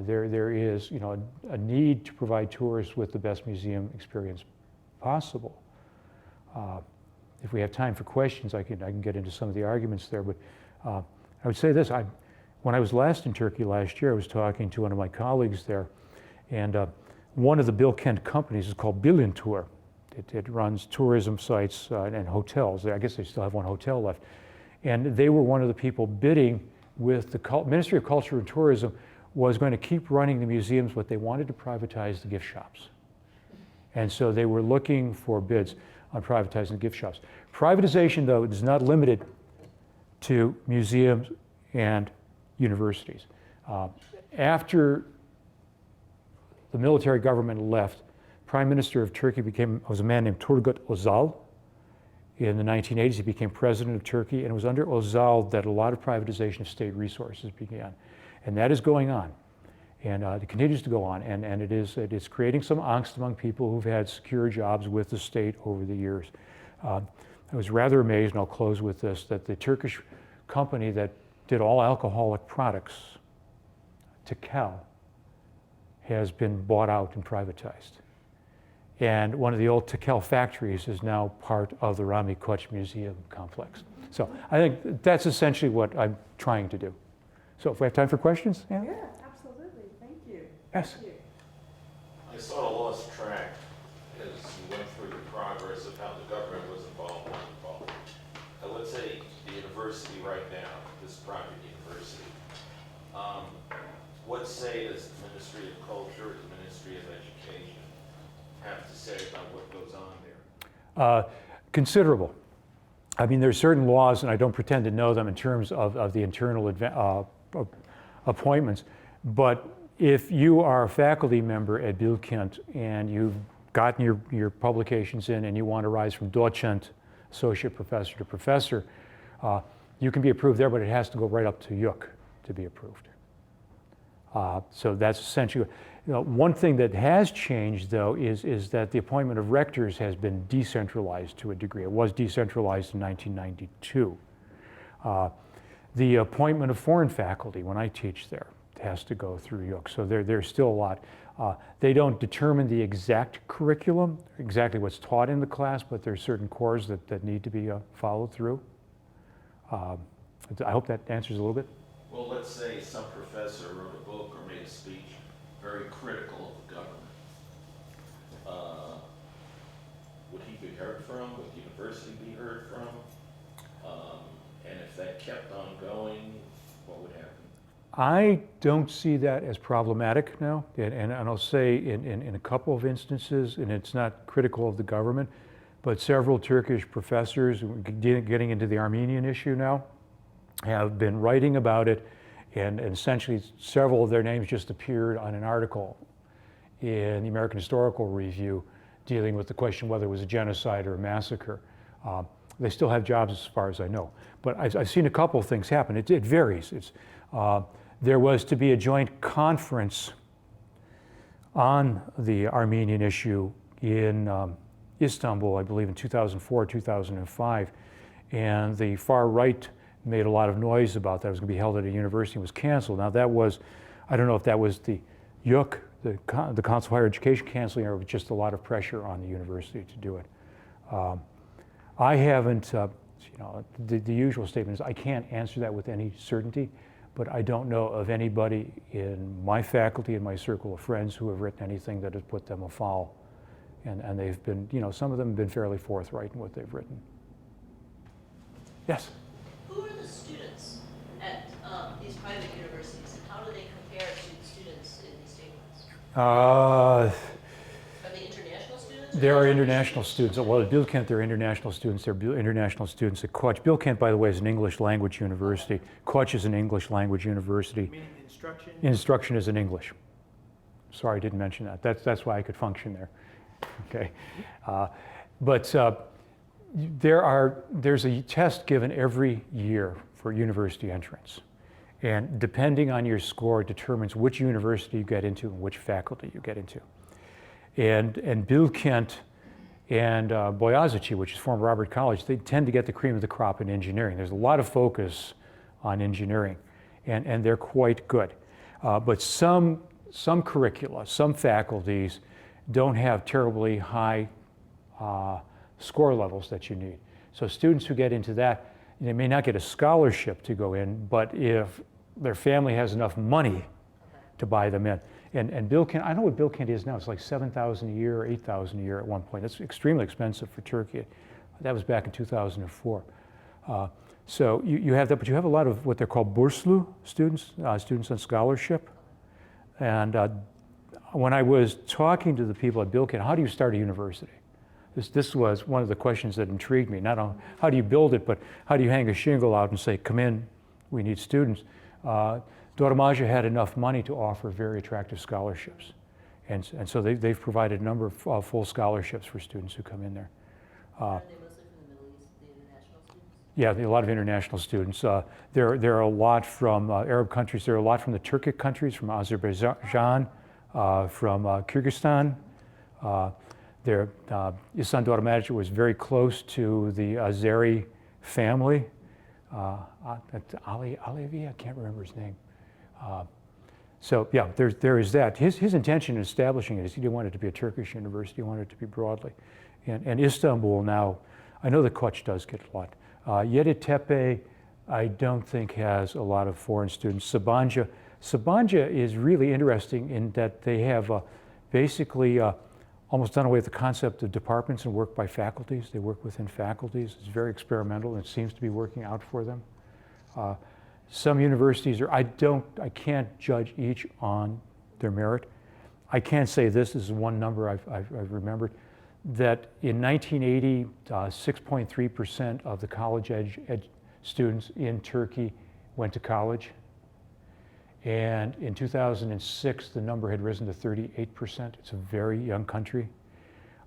there is a need to provide tourists with the best museum experience possible. If we have time for questions, I can get into some of the arguments there, but I would say this. When I was last in Turkey last year, I was talking to one of my colleagues there, and one of the Bilkent companies is called Bilkent. It runs tourism sites and hotels. I guess they still have one hotel left. And they were one of the people bidding with the Ministry of Culture and Tourism was going to keep running the museums, but they wanted to privatize the gift shops. And so they were looking for bids on privatizing the gift shops. Privatization, though, is not limited to museums and universities. After the military government left, Prime Minister of Turkey was a man named Turgut Özal. In the 1980s, he became president of Turkey, and it was under Özal that a lot of privatization of state resources began. And that is going on, and it continues to go on, and it is creating some angst among people who've had secure jobs with the state over the years. I was rather amazed, and I'll close with this, that the Turkish company that did all alcoholic products, Tekel, has been bought out and privatized. And one of the old Tekel factories is now part of the Rami Koç Museum complex. So I think that's essentially what I'm trying to do. So if we have time for questions, Anne? Yeah, absolutely. Thank you. Yes. Thank you. I sort of lost track as you went through the progress of how the government was involved. Let's say the university right now, this private university, what say does the Ministry of Culture, the Ministry of Education have to say about what goes on there? Considerable. I mean, there's certain laws, and I don't pretend to know them in terms of the internal appointments, but if you are a faculty member at Bilkent and you've gotten your publications in and you want to rise from docent, associate professor to professor, you can be approved there, but it has to go right up to YUK to be approved. So that's essentially, one thing that has changed, though, is that the appointment of rectors has been decentralized to a degree. It was decentralized in 1992. The appointment of foreign faculty, when I teach there, has to go through YUK. So there's still a lot. They don't determine the exact curriculum, exactly what's taught in the class, but there's certain cores that need to be followed through. I hope that answers a little bit. Well, let's say some professor wrote a book or made a speech very critical of the government. Would he be heard from? Would the university be heard from? And if that kept on going, what would happen? I don't see that as problematic now, and I'll say in a couple of instances, and it's not critical of the government, but several Turkish professors getting into the Armenian issue now have been writing about it, and essentially several of their names just appeared on an article in the American Historical Review dealing with the question whether it was a genocide or a massacre. They still have jobs as far as I know. But I've seen a couple of things happen. It varies. There was to be a joint conference on the Armenian issue in Istanbul, I believe in 2004, 2005, and the far right made a lot of noise about that. It was going to be held at a university and was canceled. Now that was, I don't know if that was the YUK, the Council of Higher Education canceling, or just a lot of pressure on the university to do it. I haven't, the usual statement is I can't answer that with any certainty, but I don't know of anybody in my faculty and my circle of friends who have written anything that has put them afoul. And they've been, some of them have been fairly forthright in what they've written. Yes? Who are the students at these private universities, and how do they compare to the students in the state ones? Uh, Are they international students? or There are are they international students. Well, at Bilkent, there are international students. There are international students at Quach. Bilkent, by the way, is an English language university. Quach is an English language university. Meaning instruction? Instruction is in English. Sorry, I didn't mention that. That's why I could function there. Okay, but there's a test given every year for university entrance, and depending on your score, it determines which university you get into and which faculty you get into. And Bilkent and Boyazici, which is former Robert College, they tend to get the cream of the crop in engineering. There's a lot of focus on engineering, and they're quite good. But some curricula, some faculties don't have terribly high score levels that you need. So students who get into that, they may not get a scholarship to go in, but if their family has enough money to buy them in. And Bilkent, I don't know what Bilkent is now. It's like 7,000 a year or 8,000 a year at one point. That's extremely expensive for Turkey. That was back in 2004. So you have that, but you have a lot of what they're called burslu students, students on scholarship. And when I was talking to the people at Bilkent, how do you start a university? This was one of the questions that intrigued me. Not only how do you build it, but how do you hang a shingle out and say, come in, we need students. Dogramaci had enough money to offer very attractive scholarships. And so they've provided a number of full scholarships for students who come in there. Are they mostly from the Middle East, the international students? Yeah, a lot of international students. There are a lot from Arab countries. There are a lot from the Turkic countries, from Azerbaijan, from Kyrgyzstan. Ihsan Dogramaci was very close to the Azeri family. Alevi, I can't remember his name. So yeah, there is that. His intention in establishing it is he didn't want it to be a Turkish university, he wanted it to be broadly. And Istanbul now, I know the Koç does get a lot. Yeditepe, I don't think has a lot of foreign students. Sabancı is really interesting in that they have basically almost done away with the concept of departments and work by faculties. They work within faculties. It's very experimental and it seems to be working out for them. Some universities I can't judge each on their merit. I can say this is one number I've remembered, that in 1980, 6.3% of the college students in Turkey went to college. And in 2006, the number had risen to 38%. It's a very young country.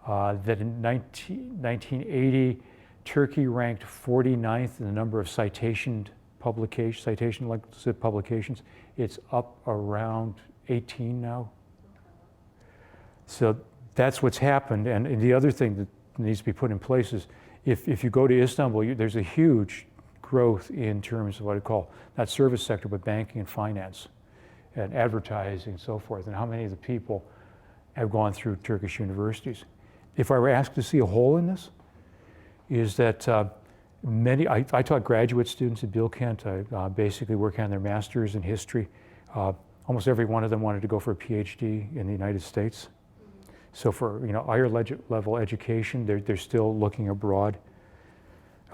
That in 1980, Turkey ranked 49th in the number of citation publications. It's up around 18 now. So that's what's happened. And the other thing that needs to be put in place is if you go to Istanbul, there's a huge growth in terms of what I call, not service sector, but banking and finance and advertising and so forth, and how many of the people have gone through Turkish universities. If I were asked to see a hole in this, is that I taught graduate students at Bilkent, basically working on their masters in history. Almost every one of them wanted to go for a PhD in the United States. So for higher level education, they're still looking abroad.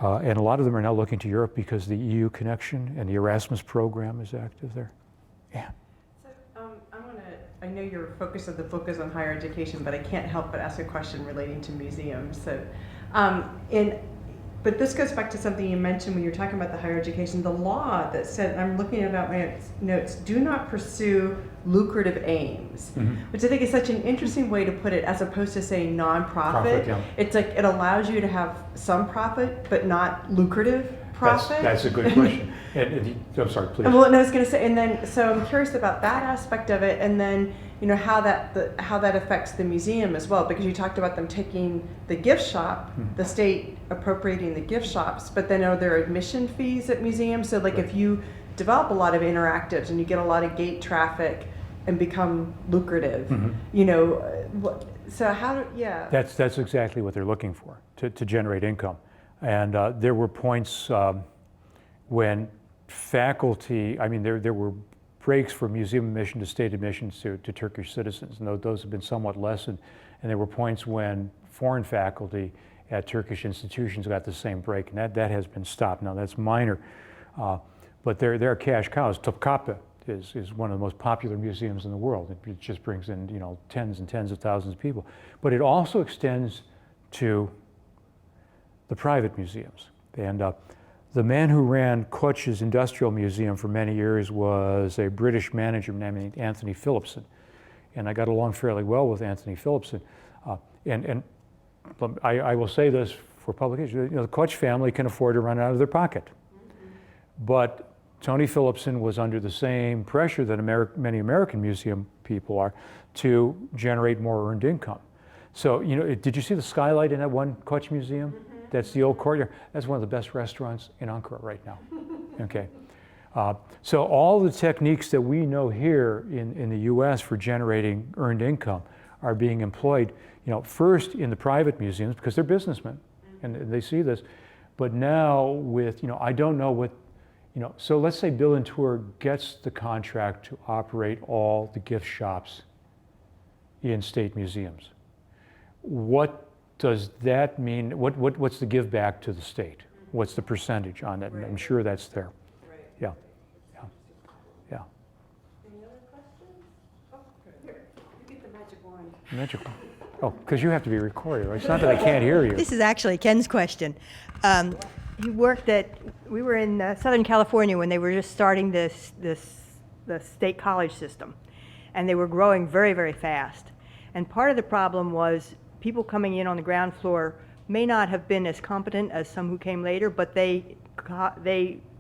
And a lot of them are now looking to Europe because the EU connection and the Erasmus program is active there. Yeah. So I know your focus of the book is on higher education, but I can't help but ask a question relating to museums. So, but this goes back to something you mentioned when you were talking about the higher education, the law that said, and I'm looking about my notes, do not pursue lucrative aims, which I think is such an interesting way to put it, as opposed to saying nonprofit. Yeah. It's like it allows you to have some profit, but not lucrative profit. That's a good question. I'm sorry, please. Well, and I was going to say, and then so I'm curious about that aspect of it, and then how that affects the museum as well, because you talked about them taking the gift shop, the state appropriating the gift shops, but then are there admission fees at museums? So like if you develop a lot of interactives and you get a lot of gate traffic and become lucrative, so how That's exactly what they're looking for, to generate income. And there were points when faculty, there were breaks for museum admission to state admissions to Turkish citizens, and those have been somewhat lessened. And there were points when foreign faculty at Turkish institutions got the same break, and that has been stopped. Now that's minor. But they're cash cows. Topkapi is one of the most popular museums in the world. It just brings in, you know, tens and tens of thousands of people. But it also extends to the private museums. And the man who ran Koch's Industrial Museum for many years was a British manager named Anthony Phillipson. And I got along fairly well with Anthony Phillipson. And I will say this for publication, you know, the Koch family can afford to run out of their pocket. But Tony Phillipson was under the same pressure that many American museum people are to generate more earned income. So, you know, did you see the skylight in that one Koch museum? That's the old courtyard. That's one of the best restaurants in Ankara right now. Okay. So all the techniques that we know here in the US for generating earned income are being employed, you know, first in the private museums because they're businessmen and they see this, but now with, you know, I don't know what, you know, so let's say Bill and Tour gets the contract to operate all the gift shops in state museums. What does that mean? What's the give back to the state? What's the percentage on that? Right. I'm sure that's there. Right. Yeah. Yeah. Yeah. Any other questions? Oh, here, you get the magic wand. Magic wand. Oh, because you have to be recorded, right? It's not that I can't hear you. This is actually Ken's question. He worked we were in Southern California when they were just starting the state college system. And they were growing very, very fast. And part of the problem was people coming in on the ground floor may not have been as competent as some who came later, but they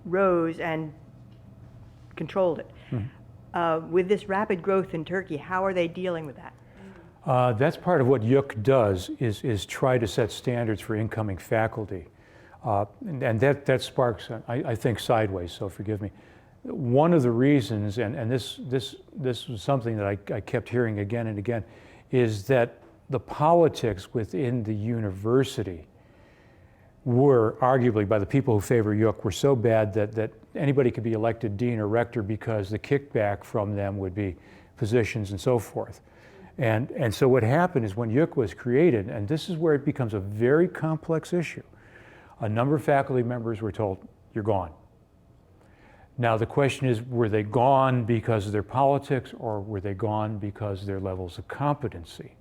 rose and controlled it. Mm-hmm. With this rapid growth in Turkey, how are they dealing with that? That's part of what YUK does, is try to set standards for incoming faculty. And that sparks, I think, sideways, so forgive me. One of the reasons, and this was something that I kept hearing again and again, is that the politics within the university were, arguably by the people who favor YUK, were so bad that anybody could be elected dean or rector because the kickback from them would be positions and so forth. And so what happened is when YUK was created, and this is where it becomes a very complex issue, a number of faculty members were told, you're gone. Now the question is, were they gone because of their politics or were they gone because of their levels of competency?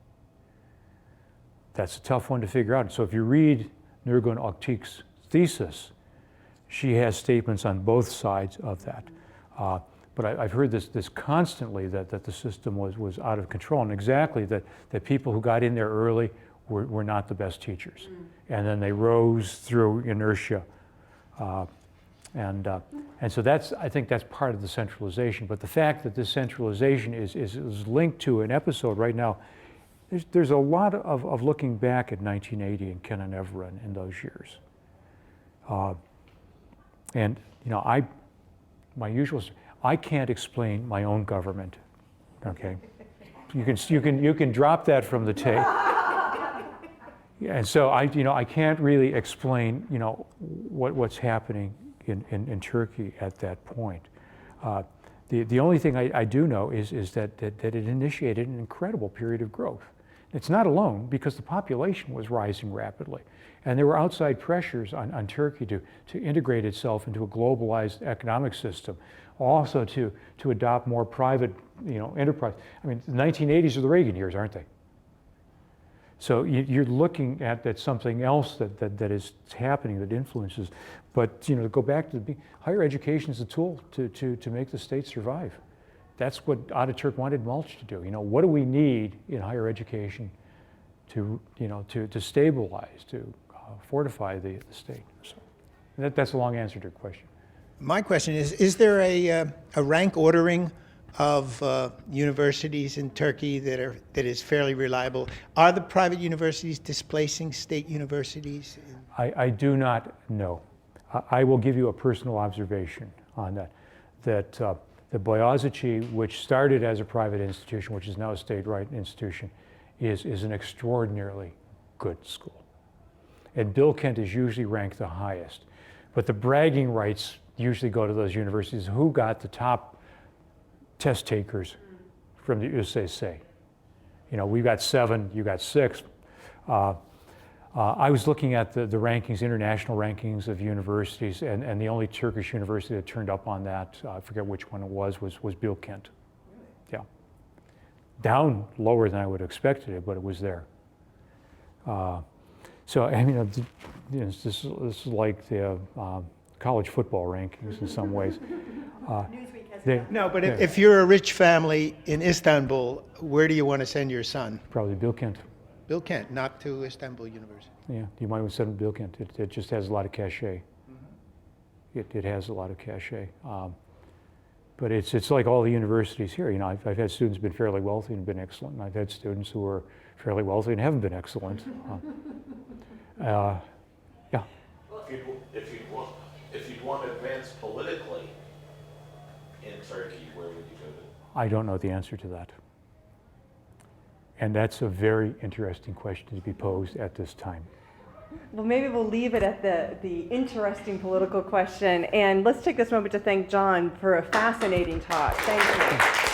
That's a tough one to figure out. So if you read Nurgun Aktik's thesis, she has statements on both sides of that. But I've heard this constantly, that the system was out of control, and exactly that people who got in there early were not the best teachers. And then they rose through inertia. And so I think that's part of the centralization. But the fact that this centralization is linked to an episode right now, there's a lot of looking back at 1980 and Kenan Evren in those years. And you know, I can't explain my own government. Okay, you can drop that from the tape. And so I can't really explain, you know, what's happening in Turkey at that point. The only thing I do know is that it initiated an incredible period of growth. It's not alone because the population was rising rapidly, and there were outside pressures on Turkey to integrate itself into a globalized economic system, also to adopt more private, you know, enterprise. I mean, the 1980s are the Reagan years, aren't they? So you're looking at something else that is happening that influences. But you know, to go back to higher education is a tool to make the state survive. That's what Ataturk wanted Mulch to do. You know, what do we need in higher education to stabilize, to fortify the state? So that's a long answer to your question. My question is there a rank ordering of universities in Turkey that is fairly reliable? Are the private universities displacing state universities? I do not know. I will give you a personal observation on that the Boyazici, which started as a private institution, which is now a state-run institution, is an extraordinarily good school. And Bilkent is usually ranked the highest. But the bragging rights usually go to those universities who got the top test takers from the USSC. You know, we got 7, you got 6. I was looking at the rankings, international rankings of universities, and the only Turkish university that turned up on that, I forget which one it was Bilkent. Yeah. Down lower than I would have expected it, but it was there. So, I mean, this is like the college football rankings in some ways. No, but if you're a rich family in Istanbul, where do you want to send your son? Probably Bilkent. Bilkent, not to Istanbul University. Yeah, you might want to send him to Bilkent. It just has a lot of cachet. It has a lot of cachet. But it's like all the universities here. You know, I've had students who've been fairly wealthy and been excellent, and I've had students who are fairly wealthy and haven't been excellent. Yeah. Well, if you'd want to advance politically in Turkey, where would you go to? I don't know the answer to that. And that's a very interesting question to be posed at this time. Well, maybe we'll leave it at the interesting political question. And let's take this moment to thank John for a fascinating talk. Thank you.